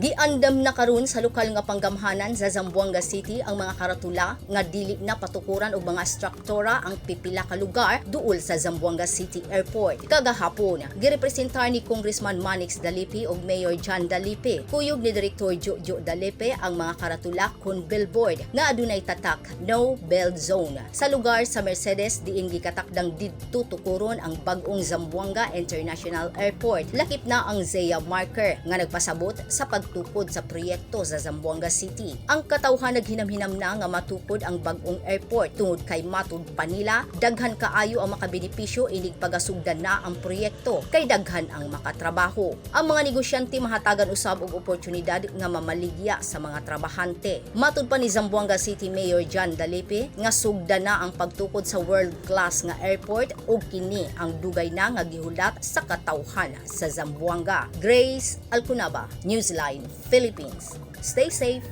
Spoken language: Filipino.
Giandam na karon sa lokal nga panggamhanan sa Zamboanga City ang mga karatula nga dili na patukuran og mga struktura ang pipila ka lugar duol sa Zamboanga City Airport. Kagahapon, girepresentar ni Congressman Manix Dalipi ug Mayor John Dalipi, kuyog ni Direktor Jojo Dalipi ang mga karatula kon billboard nga adunay tatak No Bell Zone sa lugar sa Mercedes diin gikatakdang didto tukuron ang bag-ong Zamboanga International Airport. Lakip na ang ZEA marker nga nagpasabot sa pagtukod sa proyekto sa Zamboanga City. Ang katawhan naghinam-hinam na nga matukod ang bag-ong airport tungod kay matud pa nila daghan kaayo ang makabenepisyo inig pagasugdan na ang proyekto kay daghan ang makatrabaho. Ang mga negosyante mahatagan usab og oportunidad nga mamaligya sa mga trabahante. Matud pa ni Zamboanga City Mayor John Dalipi nga sugdan na ang pagtukod sa world-class nga airport ug kini ang dugay na nga gihulat sa katawhan sa Zamboanga. Grace Alcunaba, Newsline, Philippines. Stay safe.